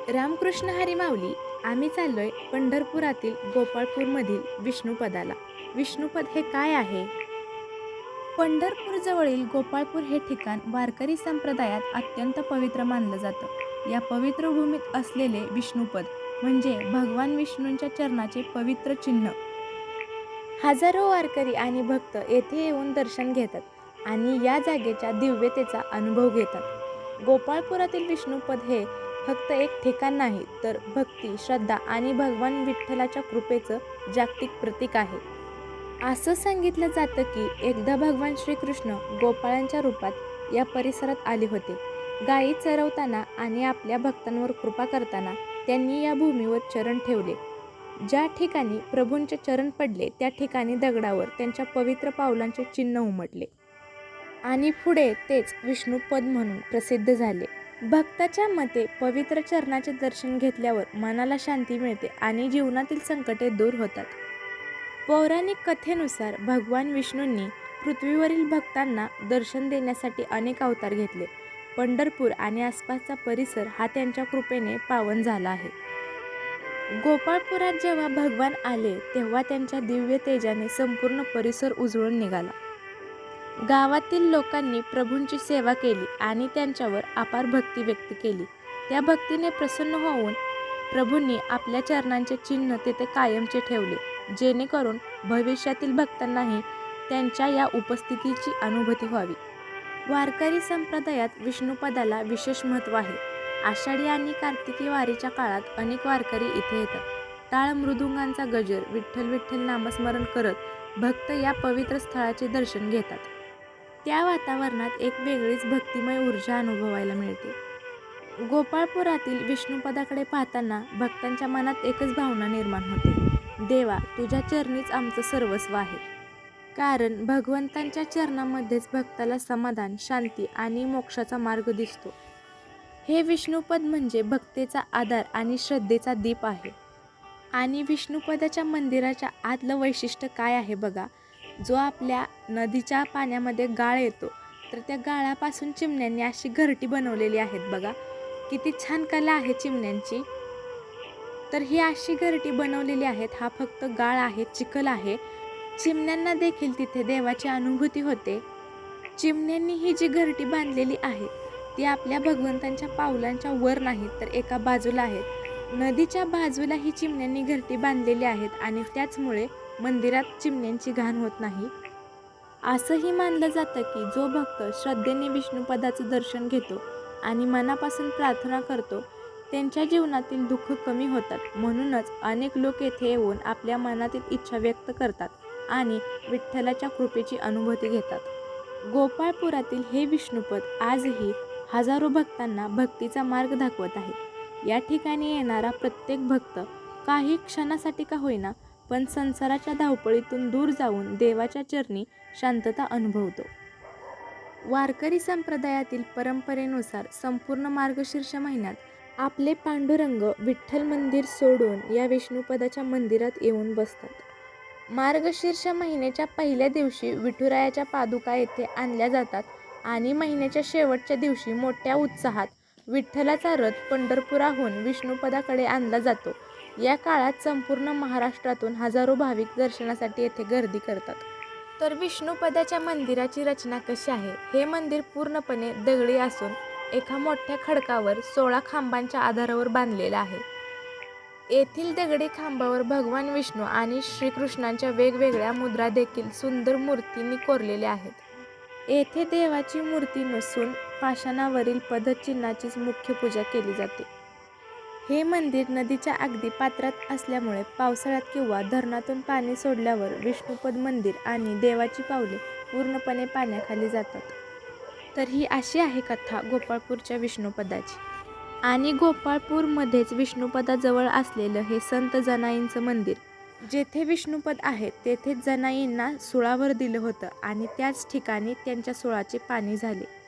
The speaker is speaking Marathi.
रामकृष्ण हरी माऊली. आम्ही चाललोय पंढरपुरातील गोपाळपूरमधील विष्णुपदाला. विष्णुपद हे काय आहे? पंढरपूर जवळील गोपाळपूर हे ठिकाण वारकरी संप्रदायात अत्यंत पवित्र मानलं जातं. या पवित्र भूमीत असलेले विष्णुपद म्हणजे भगवान विष्णूंच्या चरणाचे पवित्र चिन्ह. हजारो वारकरी आणि भक्त येथे येऊन दर्शन घेतात आणि या जागेच्या दिव्यतेचा अनुभव घेतात. गोपाळपुरातील विष्णुपद हे फक्त एक ठिकाण नाही, तर भक्ती, श्रद्धा आणि भगवान विठ्ठलाच्या कृपेचं जागतिक प्रतीक आहे. असं सांगितलं जातं की एकदा भगवान श्रीकृष्ण गोपाळांच्या रूपात या परिसरात आले होते. गायी चरवताना आणि आपल्या भक्तांवर कृपा करताना त्यांनी या भूमीवर चरण ठेवले. ज्या ठिकाणी प्रभूंचे चरण पडले त्या ठिकाणी दगडावर त्यांच्या पवित्र पावलांचे चिन्ह उमटले आणि पुढे तेच विष्णुपद म्हणून प्रसिद्ध झाले. भक्ताच्या मते पवित्र चरणाचे दर्शन घेतल्यावर मनाला शांती मिळते आणि जीवनातील संकटे दूर होतात. पौराणिक कथेनुसार भगवान विष्णूंनी पृथ्वीवरील भक्तांना दर्शन देण्यासाठी अनेक अवतार घेतले. पंढरपूर आणि आसपासचा परिसर हा त्यांच्या कृपेने पावन झाला आहे. गोपाळपुरात जेव्हा भगवान आले तेव्हा त्यांच्या दिव्य तेजाने संपूर्ण परिसर उजळून निघाला. गावातील लोकांनी प्रभूंची सेवा केली आणि त्यांच्यावर अपार भक्ती व्यक्त केली. त्या भक्तीने प्रसन्न होऊन प्रभूंनी आपल्या चरणांचे चिन्ह तेथे कायमचे ठेवले, जेणेकरून भविष्यातील भक्तांनाही त्यांच्या या उपस्थितीची अनुभूती व्हावी. वारकरी संप्रदायात विष्णुपदाला विशेष महत्त्व आहे. आषाढी आणि कार्तिकी वारीच्या काळात अनेक वारकरी इथे येतात. टाळ मृदुंगांचा गजर, विठ्ठल विठ्ठल नामस्मरण करत भक्त या पवित्र स्थळाचे दर्शन घेतात. त्या वातावरणात एक वेगळीच भक्तिमय ऊर्जा अनुभवायला मिळते. गोपाळपुरातील विष्णुपदाकडे पाहताना भक्तांच्या मनात एकच भावना निर्माण होते, देवा तुझ्या चरणीच आमचं सर्वस्व आहे. कारण भगवंतांच्या चरणामध्येच भक्ताला समाधान, शांती आणि मोक्षाचा मार्ग दिसतो. हे विष्णुपद म्हणजे भक्तीचा आधार आणि श्रद्धेचा दीप आहे. आणि विष्णुपदाच्या मंदिराच्या आतलं वैशिष्ट्य काय आहे बघा. जो आपल्या नदीच्या पाण्यामध्ये गाळ येतो, तर त्या गाळापासून चिमण्यांनी अशी घरटी बनवलेली आहेत बघा. किती छान कला आहे चिमण्यांची. तर ही अशी घरटी बनवलेली आहेत. हा फक्त गाळ आहे, चिखल आहे. चिमण्यांना देखील तिथे देवाची अनुभूती होते. चिमण्यांनी ही जी घरटी बांधलेली आहे ती आपल्या भगवंतांच्या पावलांच्या वर नाही, तर एका बाजूला आहेत. नदीच्या बाजूला ही चिमण्यांनी घरटी बांधलेली आहेत आणि त्याचमुळे मंदिरात चिमण्यांची घाण होत नाही. असंही मानलं जातं की जो भक्त श्रद्धेने विष्णुपदाचं दर्शन घेतो आणि मनापासून प्रार्थना करतो, त्यांच्या जीवनातील दुःख कमी होतात. म्हणूनच अनेक लोक येथे येऊन आपल्या मनातील इच्छा व्यक्त करतात आणि विठ्ठलाच्या कृपेची अनुभूती घेतात. गोपाळपुरातील हे विष्णुपद आजही हजारो भक्तांना भक्तीचा मार्ग दाखवत आहे. या ठिकाणी येणारा प्रत्येक भक्त काही क्षणासाठी का होईना, पण संसाराच्या धावपळीतून दूर जाऊन देवाच्या चरणी शांतता अनुभवतो. वारकरी संप्रदायातील परंपरेनुसार संपूर्ण मार्गशीर्ष महिन्यात आपले पांडुरंग विठ्ठल मंदिर सोडून या विष्णुपदाच्या मंदिरात येऊन बसतात. मार्गशीर्ष महिन्याच्या पहिल्या दिवशी विठुरायाच्या पादुका येथे आणल्या जातात आणि महिन्याच्या शेवटच्या दिवशी मोठ्या उत्साहात विठ्ठलाचा रथ पंढरपुराहून विष्णुपदाकडे आणला जातो. या काळात संपूर्ण महाराष्ट्रातून हजारो भाविक दर्शनासाठी येथे गर्दी करतात. तर विष्णुपदाच्या मंदिराची रचना कशी आहे? हे मंदिर पूर्णपणे दगडी असून एका मोठ्या खडकावर 16 खांबांच्या आधारावर बांधलेलं आहे. येथील दगडी खांबावर भगवान विष्णू आणि श्रीकृष्णांच्या वेगवेगळ्या मुद्रा देखील सुंदर मूर्तींनी कोरलेल्या आहेत. येथे देवाची मूर्ती नसून पाषाणावरील पदचिन्हाचीच मुख्य पूजा केली जाते. हे मंदिर नदीच्या अगदी पात्रात असल्यामुळे पावसाळ्यात किंवा धरणातून पाणी सोडल्यावर विष्णुपद मंदिर आणि देवाची पावले पूर्णपणे पाण्याखाली जातात. तर ही अशी आहे कथा गोपाळपूरच्या विष्णुपदाची. आणि गोपाळपूरमध्येच विष्णुपदाजवळ असलेलं हे संत जनाईंचं मंदिर. जेथे विष्णुपद आहे तेथेच जनाईंना सुळावर दिलं होतं आणि त्याच ठिकाणी त्यांच्या सुळाचे पाणी झाले.